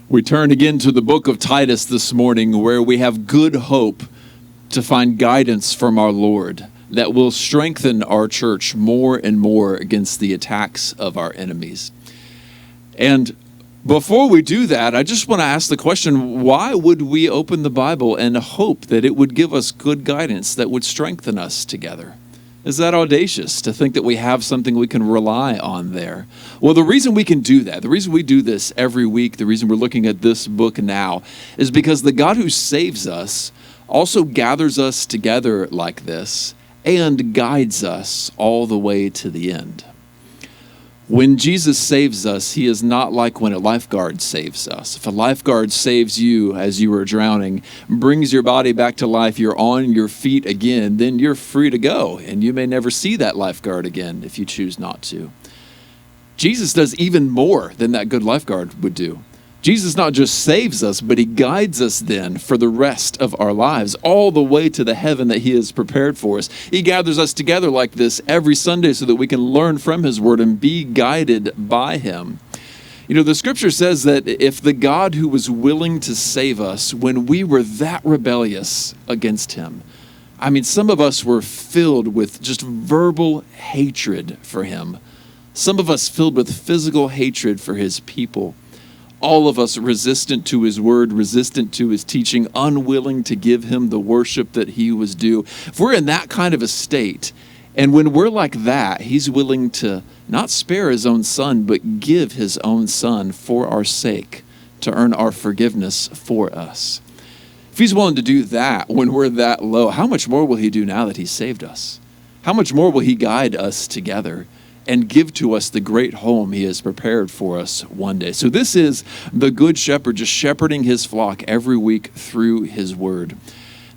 We turn again to the book of Titus this morning, where we have good hope to find guidance from our Lord that will strengthen our church more and more against the attacks of our enemies. And before we do that, I just want to ask the question, why would we open the Bible and hope that it would give us good guidance that would strengthen us together? Is that audacious to think that we have something we can rely on there? Well, the reason we can do that, the reason we do this every week, the reason we're looking at this book now, is because the God who saves us also gathers us together like this and guides us all the way to the end. When Jesus saves us, he is not like when a lifeguard saves us. If a lifeguard saves you as you are drowning, brings your body back to life, you're on your feet again, then you're free to go, and you may never see that lifeguard again if you choose not to. Jesus does even more than that good lifeguard would do. Jesus not just saves us, but he guides us then for the rest of our lives, all the way to the heaven that he has prepared for us. He gathers us together like this every Sunday so that we can learn from his word and be guided by him. You know, the scripture says that if the God who was willing to save us when we were that rebellious against him, I mean, some of us were filled with just verbal hatred for him. Some of us filled with physical hatred for his people. All of us resistant to his word, resistant to his teaching, unwilling to give him the worship that he was due. If we're in that kind of a state, and when we're like that, he's willing to not spare his own son, but give his own son for our sake to earn our forgiveness for us. If he's willing to do that when we're that low, how much more will he do now that he's saved us? How much more will he guide us together and give to us the great home he has prepared for us one day? So this is the Good Shepherd just shepherding his flock every week through his word.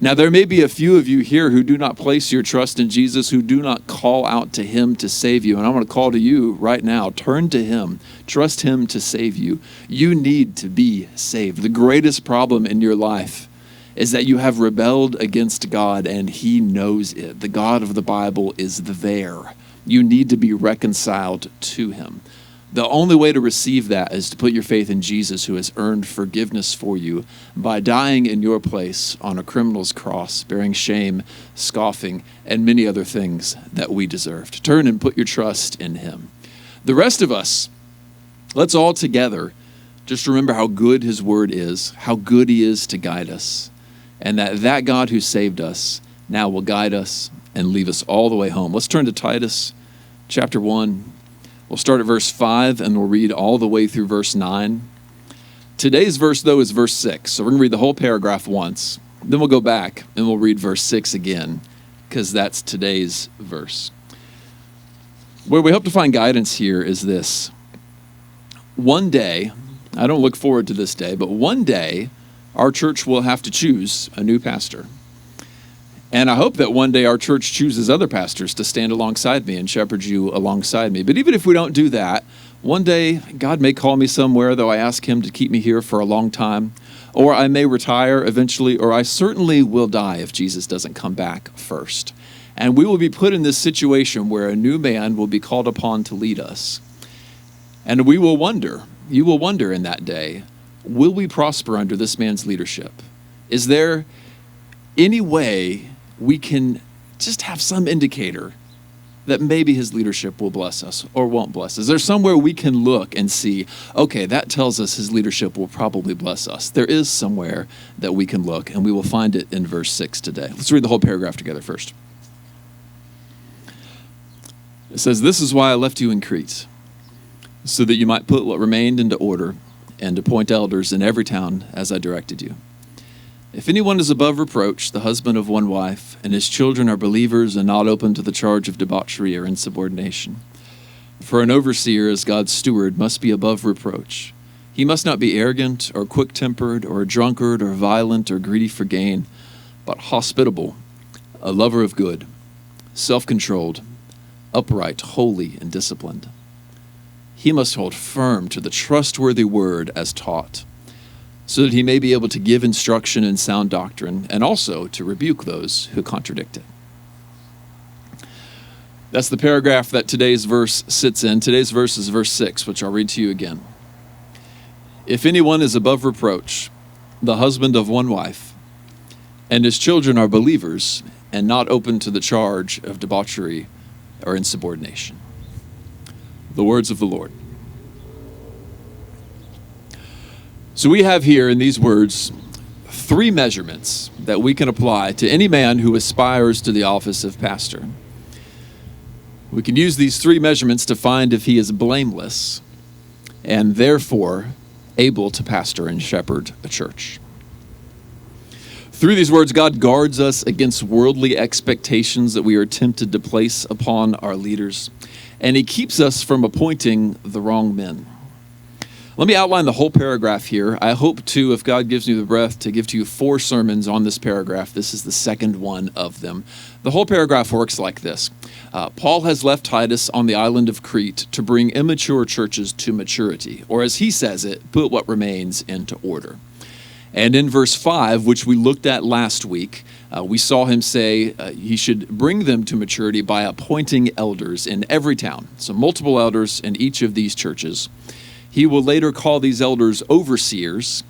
Now, there may be a few of you here who do not place your trust in Jesus, who do not call out to him to save you. And I want to call to you right now, turn to him, trust him to save you. You need to be saved. The greatest problem in your life is that you have rebelled against God, and he knows it. The God of the Bible is there. You need to be reconciled to him. The only way to receive that is to put your faith in Jesus, who has earned forgiveness for you by dying in your place on a criminal's cross, bearing shame, scoffing, and many other things that we deserved. Turn and put your trust in him. The rest of us, let's all together just remember how good his word is, how good he is to guide us, and that God who saved us now will guide us and lead us all the way home. Let's turn to Titus chapter 1. We'll start at verse 5 and we'll read all the way through verse 9. Today's verse, though, is verse 6. So we're going to read the whole paragraph once. Then we'll go back and we'll read verse 6 again, because that's today's verse. Where we hope to find guidance here is this. One day, I don't look forward to this day, but one day our church will have to choose a new pastor. And I hope that one day our church chooses other pastors to stand alongside me and shepherd you alongside me. But even if we don't do that, one day God may call me somewhere, though I ask him to keep me here for a long time. Or I may retire eventually, or I certainly will die if Jesus doesn't come back first. And we will be put in this situation where a new man will be called upon to lead us. And we will wonder, you will wonder in that day, will we prosper under this man's leadership? Is there any way we can just have some indicator that maybe his leadership will bless us or won't bless us? Is there somewhere we can look and see, okay, that tells us his leadership will probably bless us? There is somewhere that we can look, and we will find it in verse 6 today. Let's read the whole paragraph together first. It says, "This is why I left you in Crete, so that you might put what remained into order and appoint elders in every town as I directed you. If anyone is above reproach, the husband of one wife, and his children are believers and not open to the charge of debauchery or insubordination. For an overseer as God's steward must be above reproach. He must not be arrogant or quick-tempered or a drunkard or violent or greedy for gain, but hospitable, a lover of good, self-controlled, upright, holy, and disciplined. He must hold firm to the trustworthy word as taught, so that he may be able to give instruction in sound doctrine and also to rebuke those who contradict it." That's the paragraph that today's verse sits in. Today's verse is verse 6, which I'll read to you again. If anyone is above reproach, the husband of one wife, and his children are believers and not open to the charge of debauchery or insubordination. The words of the Lord. So we have here in these words 3 measurements that we can apply to any man who aspires to the office of pastor. We can use these 3 measurements to find if he is blameless and therefore able to pastor and shepherd a church. Through these words, God guards us against worldly expectations that we are tempted to place upon our leaders, and he keeps us from appointing the wrong men. Let me outline the whole paragraph here. I hope to, if God gives me the breath, to give to you 4 sermons on this paragraph. This is the second one of them. The whole paragraph works like this. Paul has left Titus on the island of Crete to bring immature churches to maturity, or as he says it, put what remains into order. And in verse 5, which we looked at last week, we saw him say he should bring them to maturity by appointing elders in every town. So multiple elders in each of these churches. He will later call these elders overseers,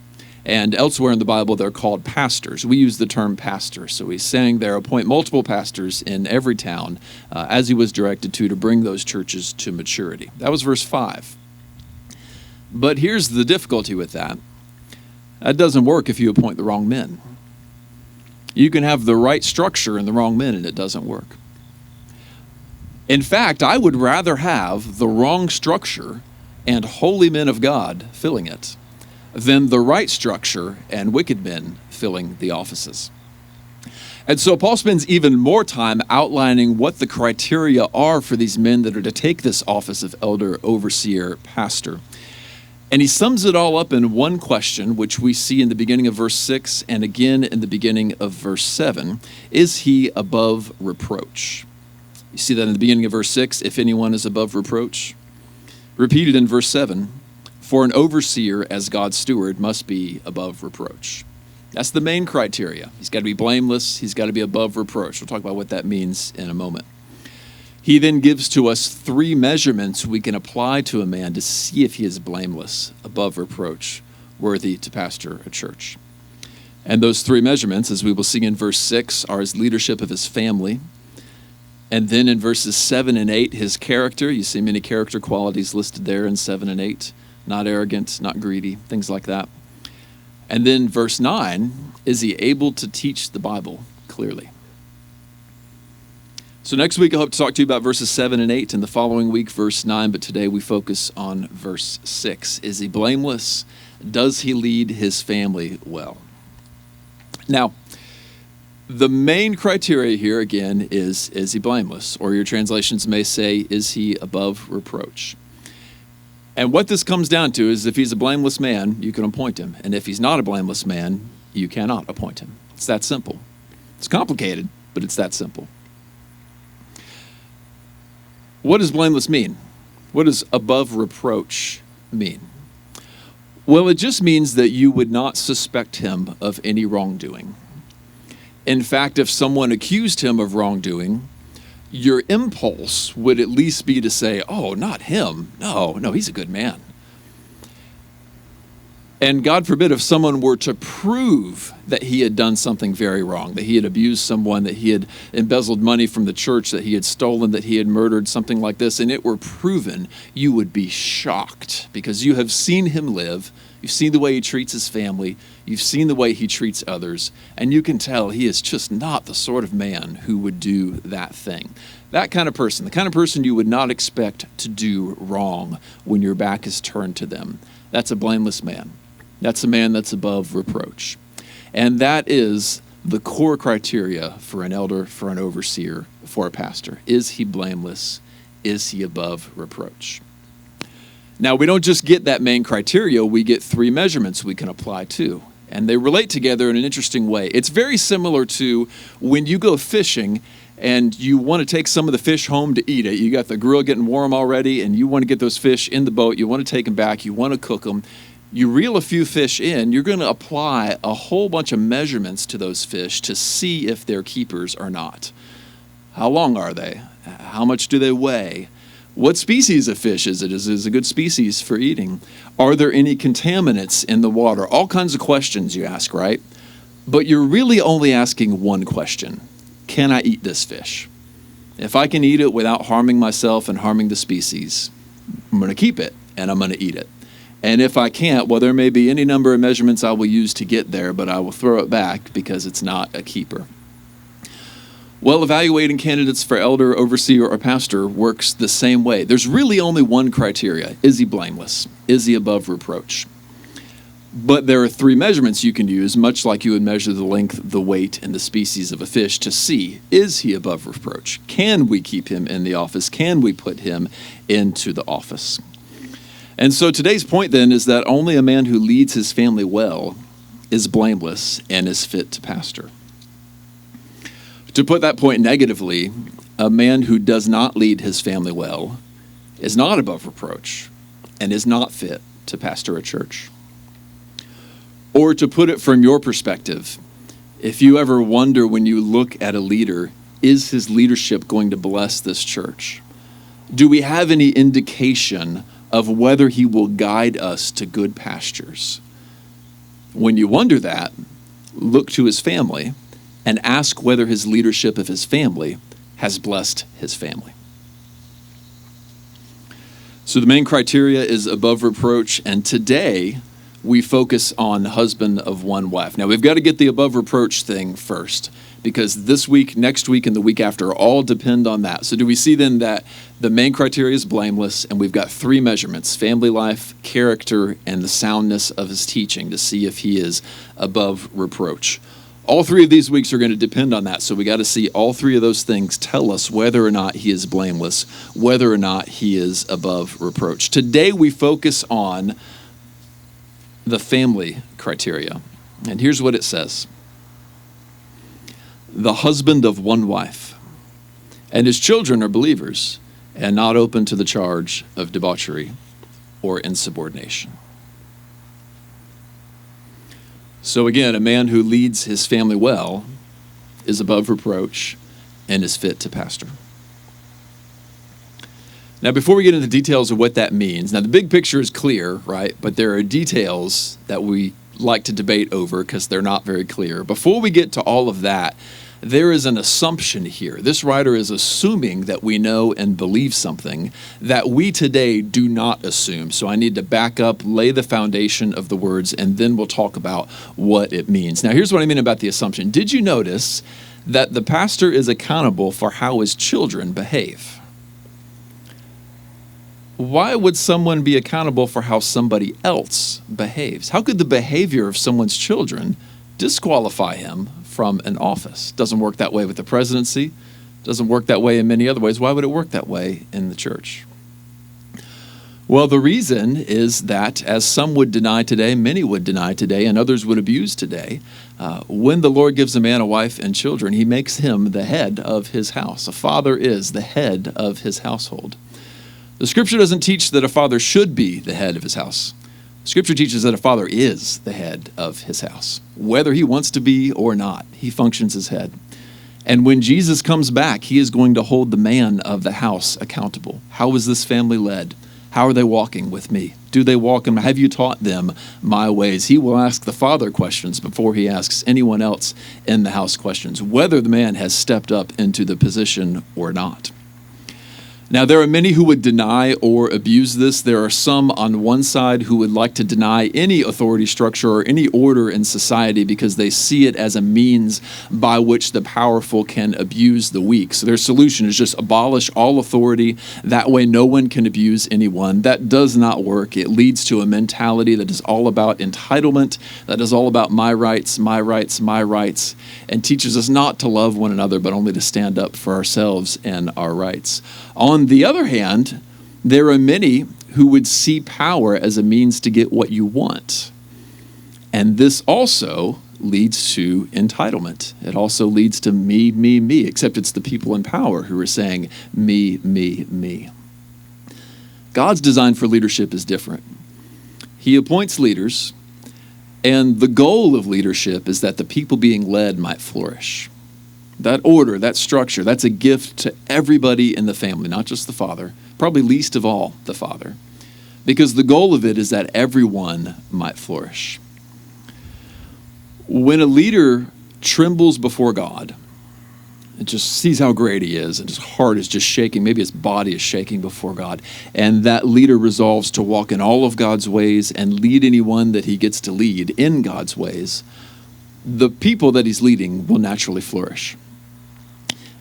and elsewhere in the Bible they're called pastors. We use the term pastor. So he's saying there, appoint multiple pastors in every town as he was directed to bring those churches to maturity. That was verse 5. But here's the difficulty with that. That doesn't work if you appoint the wrong men. You can have the right structure and the wrong men, and it doesn't work. In fact, I would rather have the wrong structure and holy men of God filling it than the right structure and wicked men filling the offices. And so Paul spends even more time outlining what the criteria are for these men that are to take this office of elder, overseer, pastor. And he sums it all up in one question, which we see in the beginning of verse 6 and again in the beginning of verse 7. Is he above reproach? You see that in the beginning of verse 6, if anyone is above reproach. Repeated in verse 7, for an overseer as God's steward must be above reproach. That's the main criteria. He's got to be blameless. He's got to be above reproach. We'll talk about what that means in a moment. He then gives to us 3 measurements we can apply to a man to see if he is blameless, above reproach, worthy to pastor a church. And those 3 measurements, as we will see in verse 6, are his leadership of his family. And then in verses 7 and 8, his character. You see many character qualities listed there in 7 and 8. Not arrogant, not greedy, things like that. And then verse 9, is he able to teach the Bible clearly? So next week I hope to talk to you about verses 7 and 8, and the following week verse 9, but today we focus on verse 6. Is he blameless? Does he lead his family well? Now, the main criteria here again is he blameless? Or your translations may say, is he above reproach? And what this comes down to is if he's a blameless man, you can appoint him. And if he's not a blameless man, you cannot appoint him. It's that simple. It's complicated, but it's that simple. What does blameless mean? What does above reproach mean? Well, it just means that you would not suspect him of any wrongdoing. In fact, if someone accused him of wrongdoing, your impulse would at least be to say, oh, not him. No, he's a good man. And God forbid if someone were to prove that he had done something very wrong, that he had abused someone, that he had embezzled money from the church, that he had stolen, that he had murdered, something like this, and it were proven, you would be shocked because you have seen him live, you've seen the way he treats his family, you've seen the way he treats others, and you can tell he is just not the sort of man who would do that thing. That kind of person, the kind of person you would not expect to do wrong when your back is turned to them. That's a blameless man. That's a man that's above reproach. And that is the core criteria for an elder, for an overseer, for a pastor. Is he blameless? Is he above reproach? Now, we don't just get that main criteria, we get 3 measurements we can apply too. And they relate together in an interesting way. It's very similar to when you go fishing and you want to take some of the fish home to eat it. You got the grill getting warm already and you want to get those fish in the boat. You want to take them back. You want to cook them. You reel a few fish in, you're going to apply a whole bunch of measurements to those fish to see if they're keepers or not. How long are they? How much do they weigh? What species of fish is it? Is it a good species for eating? Are there any contaminants in the water? All kinds of questions you ask, right? But you're really only asking one question. Can I eat this fish? If I can eat it without harming myself and harming the species, I'm going to keep it and I'm going to eat it. And if I can't, well, there may be any number of measurements I will use to get there, but I will throw it back because it's not a keeper. Well, evaluating candidates for elder, overseer, or pastor works the same way. There's really only one criteria. Is he blameless? Is he above reproach? But there are three measurements you can use, much like you would measure the length, the weight, and the species of a fish to see, is he above reproach? Can we keep him in the office? Can we put him into the office? And so today's point then is that only a man who leads his family well is blameless and is fit to pastor. To put that point negatively, a man who does not lead his family well is not above reproach and is not fit to pastor a church. Or to put it from your perspective, if you ever wonder when you look at a leader, is his leadership going to bless this church? Do we have any indication of whether he will guide us to good pastures? When you wonder that, look to his family and ask whether his leadership of his family has blessed his family. So the main criteria is above reproach, and today we focus on husband of one wife. Now, we've got to get the above reproach thing first, because this week, next week, and the week after all depend on that. So do we see then that the main criteria is blameless, and we've got three measurements: family life, character, and the soundness of his teaching, to see if he is above reproach. All three of these weeks are going to depend on that, so we got to see all three of those things tell us whether or not he is blameless, whether or not he is above reproach. Today we focus on the family criteria. And here's what it says: the husband of one wife, and his children are believers and not open to the charge of debauchery or insubordination. So again, a man who leads his family well is above reproach and is fit to pastor. Now, before we get into the details of what that means, now the big picture is clear, right? But there are details that we like to debate over because they're not very clear. Before we get to all of that, there is an assumption here. This writer is assuming that we know and believe something that we today do not assume. So I need to back up, lay the foundation of the words, and then we'll talk about what it means. Now, here's what I mean about the assumption. Did you notice that the pastor is accountable for how his children behave? Why would someone be accountable for how somebody else behaves? How could the behavior of someone's children disqualify him from an office? Doesn't work that way with the presidency. Doesn't work that way in many other ways. Why would it work that way in the church? Well, the reason is that, as some would deny today, many would deny today, and others would abuse today, when the Lord gives a man a wife and children, he makes him the head of his house. A father is the head of his household. The scripture doesn't teach that a father should be the head of his house. Scripture teaches that a father is the head of his house. Whether he wants to be or not, he functions as head. And when Jesus comes back, he is going to hold the man of the house accountable. How is this family led? How are they walking with me? Do they walk in? Have you taught them my ways? He will ask the father questions before he asks anyone else in the house questions, whether the man has stepped up into the position or not. Now, there are many who would deny or abuse this. There are some on one side who would like to deny any authority structure or any order in society because they see it as a means by which the powerful can abuse the weak. So their solution is just abolish all authority. That way no one can abuse anyone. That does not work. It leads to a mentality that is all about entitlement, that is all about my rights, my rights, my rights, and teaches us not to love one another, but only to stand up for ourselves and our rights. On the other hand, there are many who would see power as a means to get what you want. And this also leads to entitlement. It also leads to me, me, me, except it's the people in power who are saying me, me, me. God's design for leadership is different. He appoints leaders, and the goal of leadership is that the people being led might flourish. That order, that structure, that's a gift to everybody in the family, not just the father, probably least of all the father, because the goal of it is that everyone might flourish. When a leader trembles before God, and just sees how great he is, and his heart is just shaking, maybe his body is shaking before God, and that leader resolves to walk in all of God's ways and lead anyone that he gets to lead in God's ways, the people that he's leading will naturally flourish.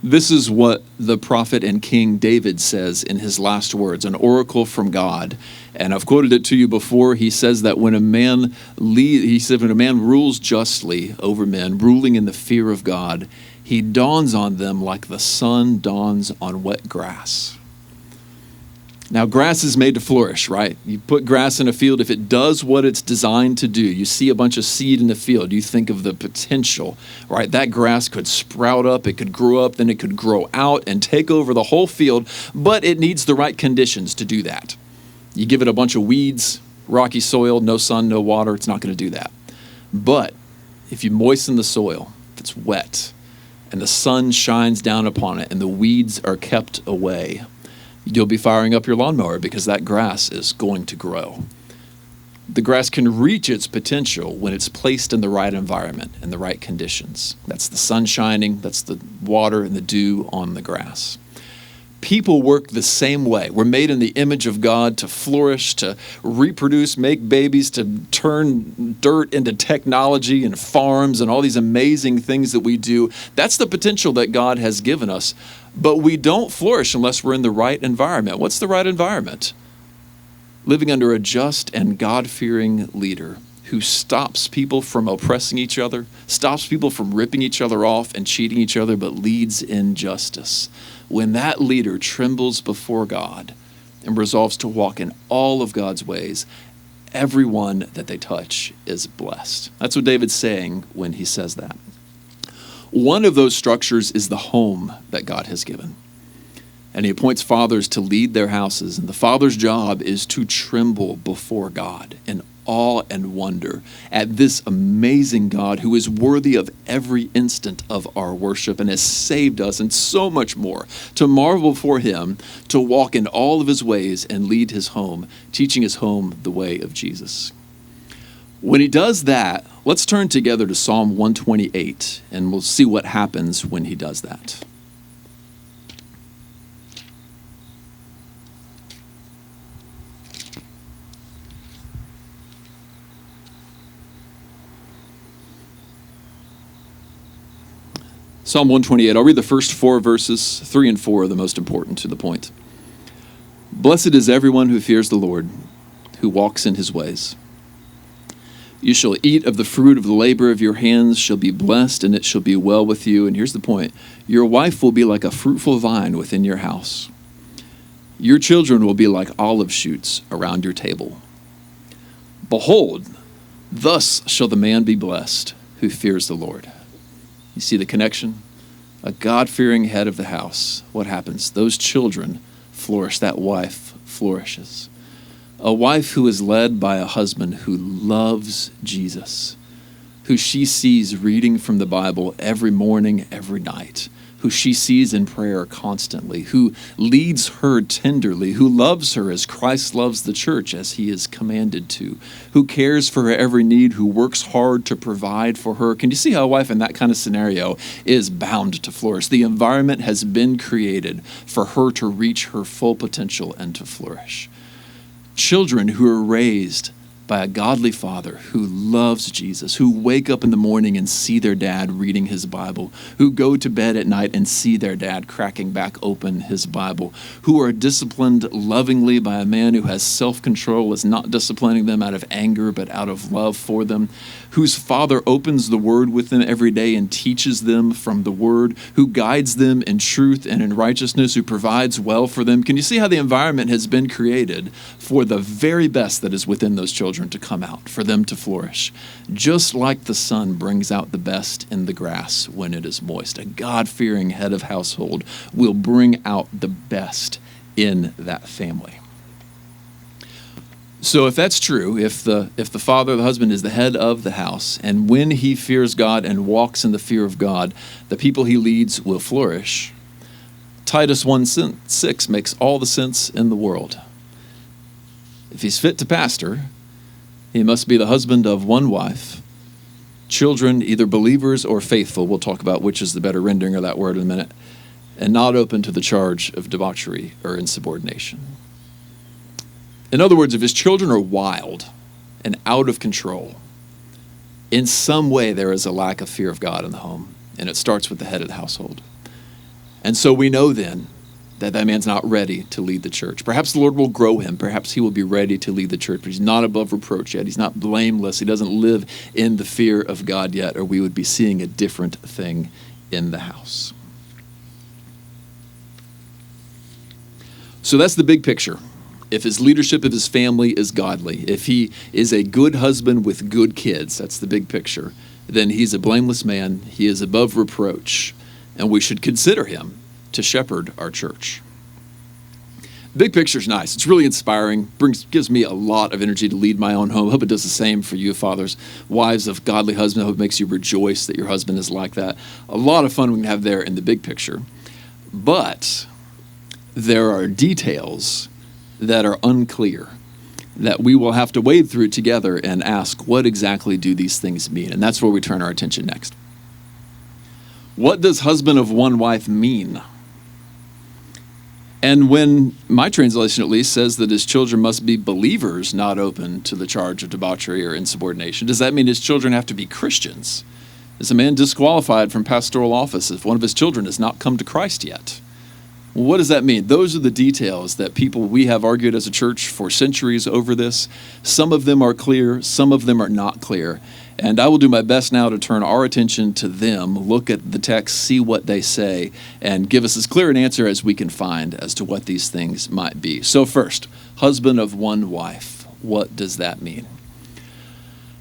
This is what the prophet and King David says in his last words, an oracle from God. And I've quoted it to you before. He says that when a man when a man rules justly over men, ruling in the fear of God, he dawns on them like the sun dawns on wet grass. Now, grass is made to flourish, right? You put grass in a field, if it does what it's designed to do, you see a bunch of seed in the field, you think of the potential, right? That grass could sprout up, it could grow up, then it could grow out and take over the whole field, but it needs the right conditions to do that. You give it a bunch of weeds, rocky soil, no sun, no water, it's not going to do that. But if you moisten the soil, if it's wet, and the sun shines down upon it, and the weeds are kept away, you'll be firing up your lawnmower because that grass is going to grow. The grass can reach its potential when it's placed in the right environment and the right conditions. That's the sun shining, that's the water and the dew on the grass. People work the same way. We're made in the image of God to flourish, to reproduce, make babies, to turn dirt into technology and farms and all these amazing things that we do. That's the potential that God has given us. But we don't flourish unless we're in the right environment. What's the right environment? Living under a just and God-fearing leader who stops people from oppressing each other, stops people from ripping each other off and cheating each other, but leads in justice. When that leader trembles before God and resolves to walk in all of God's ways, everyone that they touch is blessed. That's what David's saying when he says that. One of those structures is the home that God has given. And he appoints fathers to lead their houses. And the father's job is to tremble before God in awe and wonder at this amazing God who is worthy of every instant of our worship and has saved us and so much more. To marvel before him, to walk in all of his ways and lead his home, teaching his home the way of Jesus. When he does that, let's turn together to Psalm 128, and we'll see what happens when he does that. Psalm 128, I'll read the first 4 verses. 3 and 4 are the most important to the point. Blessed is everyone who fears the Lord, who walks in his ways. You shall eat of the fruit of the labor of your hands, shall be blessed, and it shall be well with you. And here's the point. Your wife will be like a fruitful vine within your house. Your children will be like olive shoots around your table. Behold, thus shall the man be blessed who fears the Lord. You see the connection? A God-fearing head of the house. What happens? Those children flourish. That wife flourishes. A wife who is led by a husband who loves Jesus, who she sees reading from the Bible every morning, every night, who she sees in prayer constantly, who leads her tenderly, who loves her as Christ loves the church as he is commanded to, who cares for her every need, who works hard to provide for her. Can you see how a wife in that kind of scenario is bound to flourish? The environment has been created for her to reach her full potential and to flourish. Children who are raised by a godly father who loves Jesus, who wake up in the morning and see their dad reading his Bible, who go to bed at night and see their dad cracking back open his Bible, who are disciplined lovingly by a man who has self-control, is not disciplining them out of anger but out of love for them, whose father opens the word with them every day and teaches them from the word, who guides them in truth and in righteousness, who provides well for them. Can you see how the environment has been created for the very best that is within those children to come out, for them to flourish? Just like the sun brings out the best in the grass when it is moist, a God-fearing head of household will bring out the best in that family. So if that's true, if the father, the husband, is the head of the house, and when he fears God and walks in the fear of God, the people he leads will flourish, Titus 1:6 makes all the sense in the world. If he's fit to pastor, he must be the husband of one wife, children either believers or faithful, we'll talk about which is the better rendering of that word in a minute, and not open to the charge of debauchery or insubordination. In other words, if his children are wild and out of control, in some way there is a lack of fear of God in the home, and it starts with the head of the household. And so we know then that that man's not ready to lead the church. Perhaps the Lord will grow him. Perhaps he will be ready to lead the church, but he's not above reproach yet. He's not blameless. He doesn't live in the fear of God yet, or we would be seeing a different thing in the house. So that's the big picture. If his leadership of his family is godly, if he is a good husband with good kids, that's the big picture, then he's a blameless man. He is above reproach, and we should consider him to shepherd our church. Big picture's nice. It's really inspiring. Gives me a lot of energy to lead my own home. I hope it does the same for you, fathers, wives of godly husbands. I hope it makes you rejoice that your husband is like that. A lot of fun we can have there in the big picture. But there are details that are unclear that we will have to wade through together and ask, what exactly do these things mean? And that's where we turn our attention next. What does husband of one wife mean? And when my translation at least says that his children must be believers, not open to the charge of debauchery or insubordination, does that mean his children have to be Christians? Is a man disqualified from pastoral office if one of his children has not come to Christ yet? What does that mean? Those are the details that we have argued as a church for centuries over this. Some of them are clear, some of them are not clear. And I will do my best now to turn our attention to them, look at the text, see what they say, and give us as clear an answer as we can find as to what these things might be. So first, husband of one wife. What does that mean?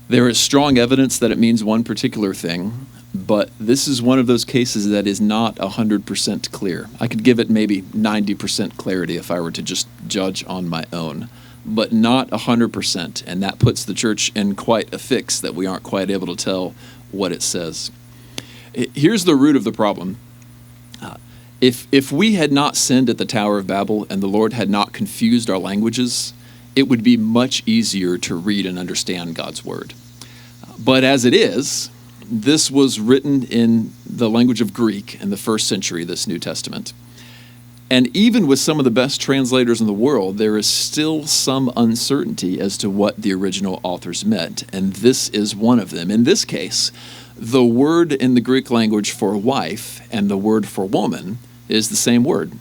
There is strong evidence that it means one particular thing, but this is one of those cases that is not 100% clear. I could give it maybe 90% clarity if I were to just judge on my own, but not 100%, and that puts the church in quite a fix that we aren't quite able to tell what it says. Here's the root of the problem. If we had not sinned at the Tower of Babel and the Lord had not confused our languages, it would be much easier to read and understand God's word. But as it is, this was written in the language of Greek in the first century, this New Testament. And even with some of the best translators in the world, there is still some uncertainty as to what the original authors meant, and this is one of them. In this case, the word in the Greek language for wife and the word for woman is the same word.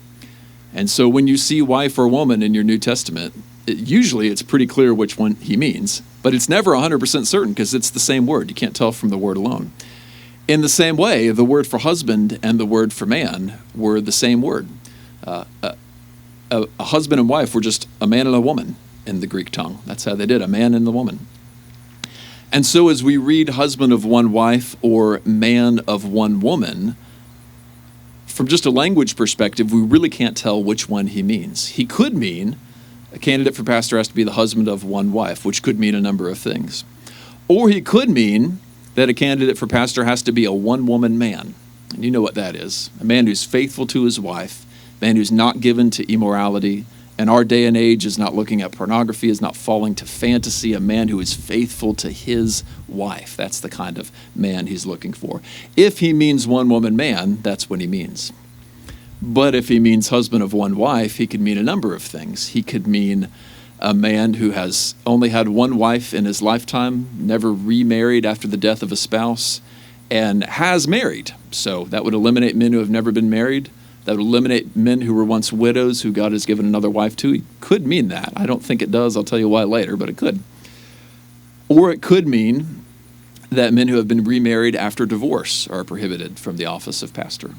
And so when you see wife or woman in your New Testament, usually it's pretty clear which one he means, but it's never 100% certain because it's the same word. You can't tell from the word alone. In the same way, the word for husband and the word for man were the same word. A husband and wife were just a man and a woman in the Greek tongue. That's how they did, a man and a woman. And so as we read husband of one wife or man of one woman, from just a language perspective, we really can't tell which one he means. He could mean a candidate for pastor has to be the husband of one wife, which could mean a number of things. Or he could mean that a candidate for pastor has to be a one-woman man. And you know what that is. A man who's faithful to his wife, a man who's not given to immorality, and our day and age is not looking at pornography, is not falling to fantasy, a man who is faithful to his wife. That's the kind of man he's looking for. If he means one-woman man, that's what he means. But if he means husband of one wife, he could mean a number of things. He could mean a man who has only had one wife in his lifetime, never remarried after the death of a spouse, and has married. So that would eliminate men who have never been married. That would eliminate men who were once widows who God has given another wife to. It could mean that. I don't think it does. I'll tell you why later, but it could. Or it could mean that men who have been remarried after divorce are prohibited from the office of pastor.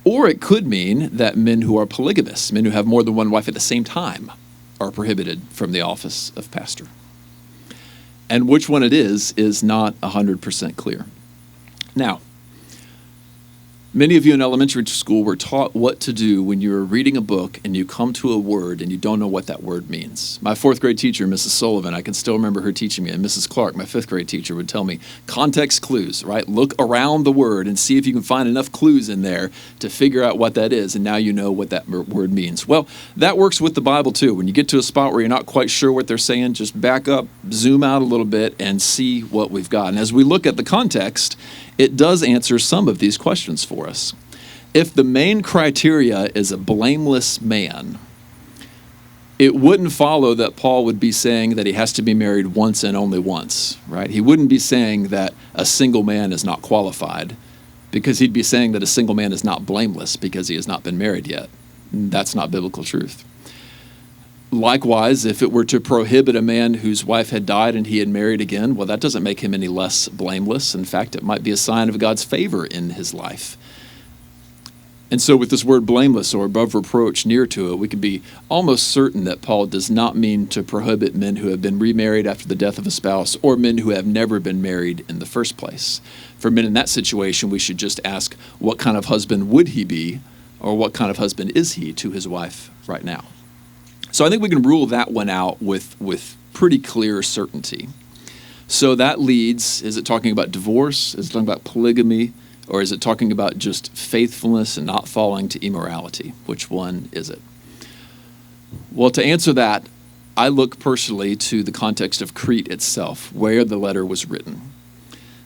Or it could mean that men who are polygamous, men who have more than one wife at the same time, are prohibited from the office of pastor. And which one it is not 100% clear. Now, Many of you in elementary school were taught what to do when you're reading a book and you come to a word and you don't know what that word means. My fourth grade teacher, Mrs. Sullivan, I can still remember her teaching me, and Mrs. Clark, my fifth grade teacher, would tell me, context clues, right? Look around the word and see if you can find enough clues in there to figure out what that is, and now you know what that word means. Well, that works with the Bible too. When you get to a spot where you're not quite sure what they're saying, just back up, zoom out a little bit, and see what we've got. And as we look at the context, it does answer some of these questions for us. If the main criteria is a blameless man, it wouldn't follow that Paul would be saying that he has to be married once and only once, right? He wouldn't be saying that a single man is not qualified, because he'd be saying that a single man is not blameless because he has not been married yet. That's not biblical truth. Likewise, if it were to prohibit a man whose wife had died and he had married again, well, that doesn't make him any less blameless. In fact, it might be a sign of God's favor in his life. And so with this word blameless or above reproach near to it, we can be almost certain that Paul does not mean to prohibit men who have been remarried after the death of a spouse or men who have never been married in the first place. For men in that situation, we should just ask, what kind of husband would he be, or what kind of husband is he to his wife right now? So I think we can rule that one out with pretty clear certainty. So that leads, is it talking about divorce? Is it talking about polygamy? Or is it talking about just faithfulness and not falling to immorality? Which one is it? Well, to answer that, I look personally to the context of Crete itself, where the letter was written.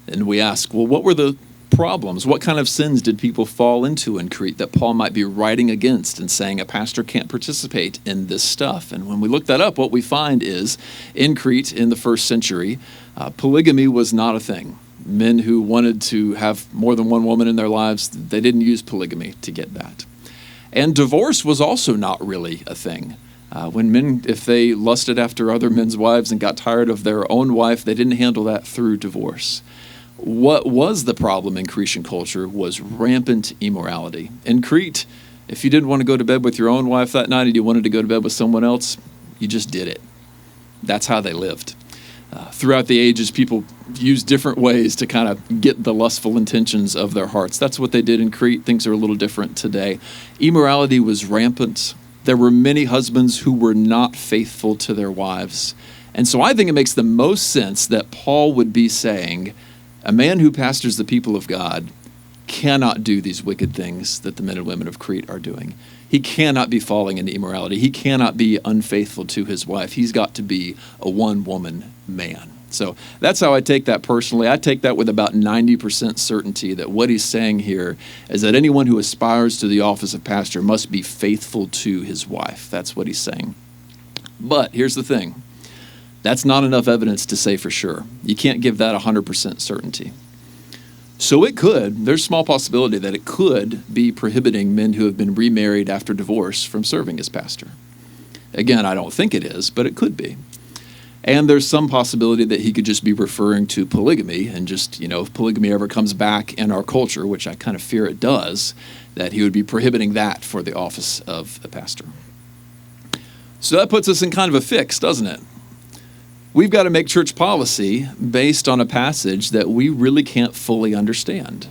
And we ask, well, what were the problems? What kind of sins did people fall into in Crete that Paul might be writing against and saying a pastor can't participate in this stuff? And when we look that up, what we find is in Crete in the first century, polygamy was not a thing. Men who wanted to have more than one woman in their lives, they didn't use polygamy to get that. And divorce was also not really a thing. When men, if they lusted after other men's wives and got tired of their own wife, they didn't handle that through divorce. What was the problem in Cretan culture was rampant immorality. In Crete, if you didn't want to go to bed with your own wife that night and you wanted to go to bed with someone else, you just did it. That's how they lived. Throughout the ages, people used different ways to kind of get the lustful intentions of their hearts. That's what they did in Crete. Things are a little different today. Immorality was rampant. There were many husbands who were not faithful to their wives. And so I think it makes the most sense that Paul would be saying, a man who pastors the people of God cannot do these wicked things that the men and women of Crete are doing. He cannot be falling into immorality. He cannot be unfaithful to his wife. He's got to be a one-woman man. So that's how I take that personally. I take that with about 90% certainty that what he's saying here is that anyone who aspires to the office of pastor must be faithful to his wife. That's what he's saying. But here's the thing. That's not enough evidence to say for sure. You can't give that 100% certainty. So there's small possibility that it could be prohibiting men who have been remarried after divorce from serving as pastor. Again, I don't think it is, but it could be. And there's some possibility that he could just be referring to polygamy and just, if polygamy ever comes back in our culture, which I kind of fear it does, that he would be prohibiting that for the office of a pastor. So that puts us in kind of a fix, doesn't it? We've got to make church policy based on a passage that we really can't fully understand.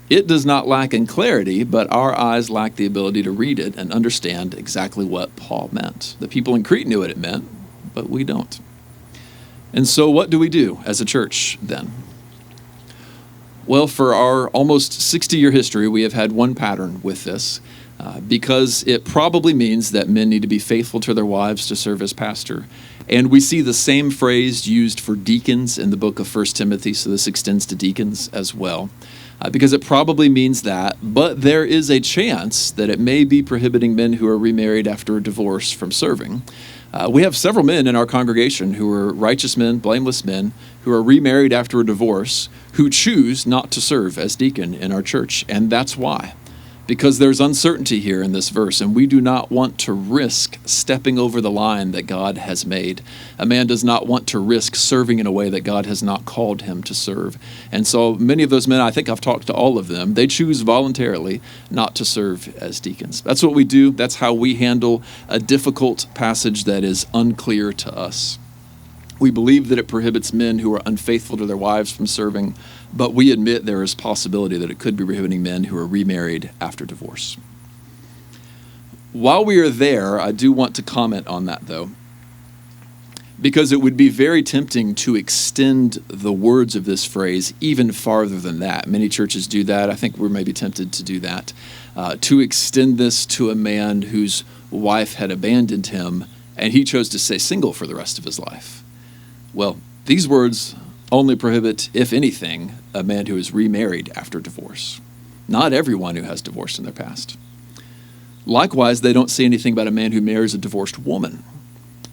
It does not lack in clarity, but our eyes lack the ability to read it and understand exactly what Paul meant. The people in Crete knew what it meant, but we don't. And so what do we do as a church then? Well, for our almost 60-year history, we have had one pattern with this, because it probably means that men need to be faithful to their wives to serve as pastor. And we see the same phrase used for deacons in the book of 1 Timothy, so this extends to deacons as well, because it probably means that, but there is a chance that it may be prohibiting men who are remarried after a divorce from serving. We have several men in our congregation who are righteous men, blameless men, who are remarried after a divorce, who choose not to serve as deacon in our church, and that's why. Because there's uncertainty here in this verse, and we do not want to risk stepping over the line that God has made. A man does not want to risk serving in a way that God has not called him to serve. And so many of those men, I think I've talked to all of them, they choose voluntarily not to serve as deacons. That's what we do. That's how we handle a difficult passage that is unclear to us. We believe that it prohibits men who are unfaithful to their wives from serving, but we admit there is possibility that it could be prohibiting men who are remarried after divorce. While we are there, I do want to comment on that, though, because it would be very tempting to extend the words of this phrase even farther than that. Many churches do that. I think we're maybe tempted to do that, to extend this to a man whose wife had abandoned him and he chose to stay single for the rest of his life. Well, these words only prohibit, if anything, a man who is remarried after divorce. Not everyone who has divorced in their past. Likewise, they don't say anything about a man who marries a divorced woman.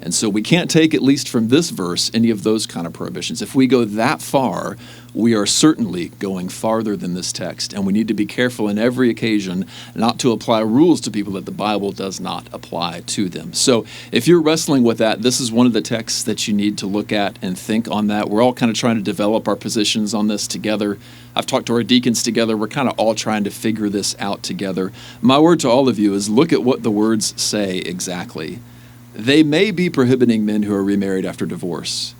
And so we can't take, at least from this verse, any of those kind of prohibitions. If we go that far, we are certainly going farther than this text, and we need to be careful in every occasion not to apply rules to people that the Bible does not apply to them. So if you're wrestling with that, this is one of the texts that you need to look at and think on that. We're all kind of trying to develop our positions on this together. I've talked to our deacons together. We're kind of all trying to figure this out together. My word to all of you is look at what the words say exactly. They may be prohibiting men who are remarried after divorce,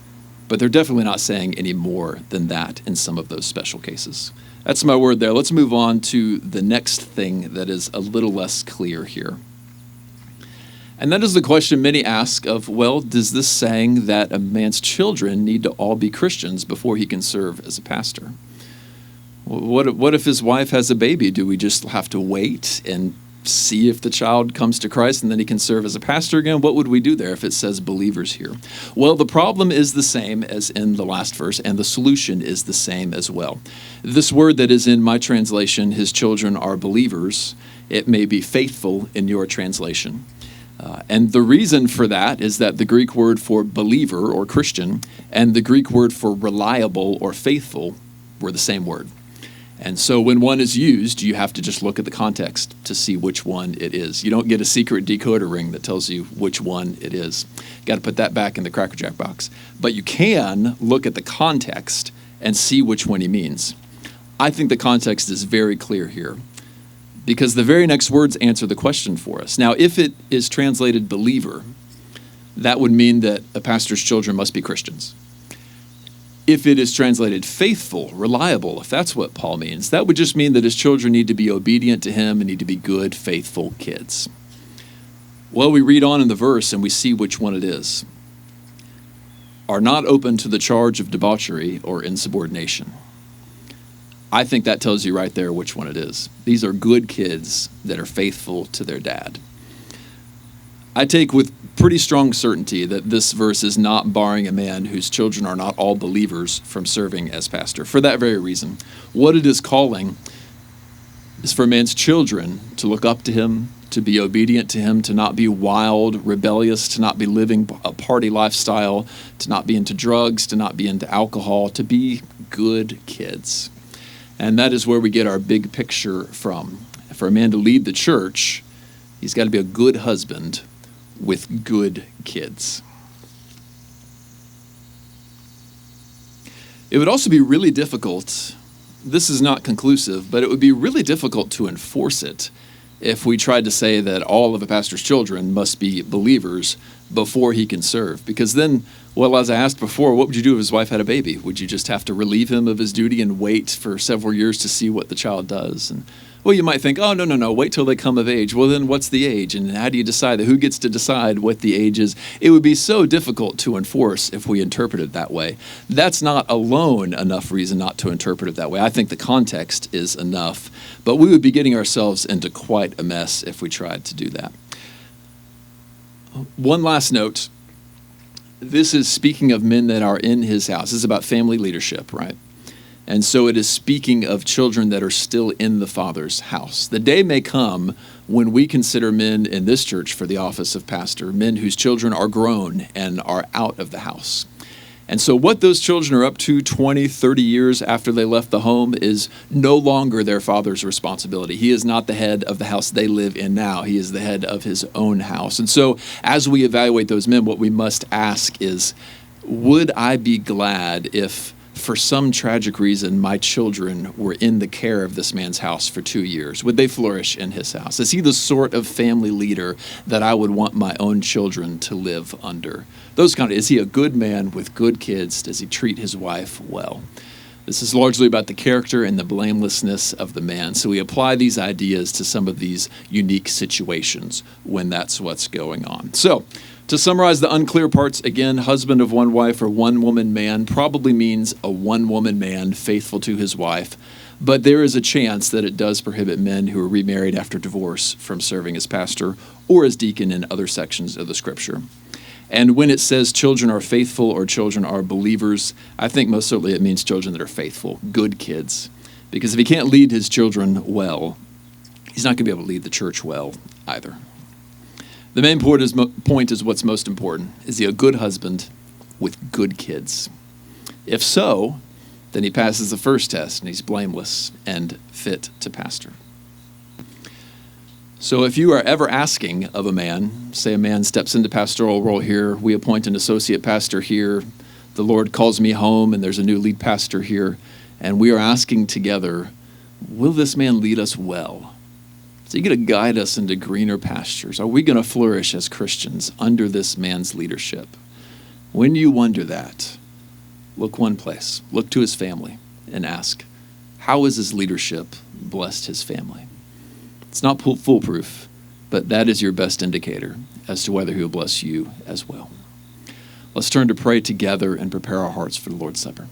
but they're definitely not saying any more than that in some of those special cases. That's my word there. Let's move on to the next thing that is a little less clear here. And that is the question many ask of, well, does this saying that a man's children need to all be Christians before he can serve as a pastor? What if his wife has a baby? Do we just have to wait and see if the child comes to Christ and then he can serve as a pastor again? What would we do there if it says believers here? Well, the problem is the same as in the last verse, and the solution is the same as well. This word that is in my translation, his children are believers, it may be faithful in your translation. And the reason for that is that the Greek word for believer or Christian and the Greek word for reliable or faithful were the same word. And so when one is used, you have to just look at the context to see which one it is. You don't get a secret decoder ring that tells you which one it is. You got to put that back in the Cracker Jack box. But you can look at the context and see which one he means. I think the context is very clear here because the very next words answer the question for us. Now, if it is translated believer, that would mean that a pastor's children must be Christians. If it is translated faithful, reliable, if that's what Paul means, that would just mean that his children need to be obedient to him and need to be good, faithful kids. Well, we read on in the verse and we see which one it is. Are not open to the charge of debauchery or insubordination. I think that tells you right there which one it is. These are good kids that are faithful to their dad. I take with pretty strong certainty that this verse is not barring a man whose children are not all believers from serving as pastor. For that very reason, what it is calling is for a man's children to look up to him, to be obedient to him, to not be wild, rebellious, to not be living a party lifestyle, to not be into drugs, to not be into alcohol, to be good kids. And that is where we get our big picture from. For a man to lead the church, he's got to be a good husband with good kids. It would also be really difficult, this is not conclusive, but it would be really difficult to enforce it if we tried to say that all of a pastor's children must be believers before he can serve. Because then, well, as I asked before, what would you do if his wife had a baby? Would you just have to relieve him of his duty and wait for several years to see what the child does? And well, you might think, oh, no, wait till they come of age. Well, then what's the age? And how do you decide that? Who gets to decide what the age is? It would be so difficult to enforce if we interpret it that way. That's not alone enough reason not to interpret it that way. I think the context is enough, but we would be getting ourselves into quite a mess if we tried to do that. One last note. This is speaking of men that are in his house. This is about family leadership, right? And so it is speaking of children that are still in the Father's house. The day may come when we consider men in this church for the office of pastor, men whose children are grown and are out of the house. And so what those children are up to 20, 30 years after they left the home is no longer their father's responsibility. He is not the head of the house they live in now. He is the head of his own house. And so as we evaluate those men, what we must ask is, would I be glad if for some tragic reason, my children were in the care of this man's house for 2 years, would they flourish in his house? Is he the sort of family leader that I would want my own children to live under? Is he a good man with good kids? Does he treat his wife well? This is largely about the character and the blamelessness of the man. So we apply these ideas to some of these unique situations when that's what's going on. So to summarize the unclear parts, again, husband of one wife or one woman man probably means a one woman man faithful to his wife. But there is a chance that it does prohibit men who are remarried after divorce from serving as pastor or as deacon in other sections of the scripture. And when it says children are faithful or children are believers, I think most certainly it means children that are faithful, good kids. Because if he can't lead his children well, he's not going to be able to lead the church well either. The main point is what's most important. Is he a good husband with good kids? If so, then he passes the first test and he's blameless and fit to pastor. So if you are ever asking of a man, say a man steps into pastoral role here, we appoint an associate pastor here, the Lord calls me home and there's a new lead pastor here, and we are asking together, will this man lead us well? Is he going to guide us into greener pastures? Are we going to flourish as Christians under this man's leadership? When you wonder that, look one place, look to his family and ask, how has his leadership blessed his family? It's not foolproof, but that is your best indicator as to whether he will bless you as well. Let's turn to pray together and prepare our hearts for the Lord's Supper.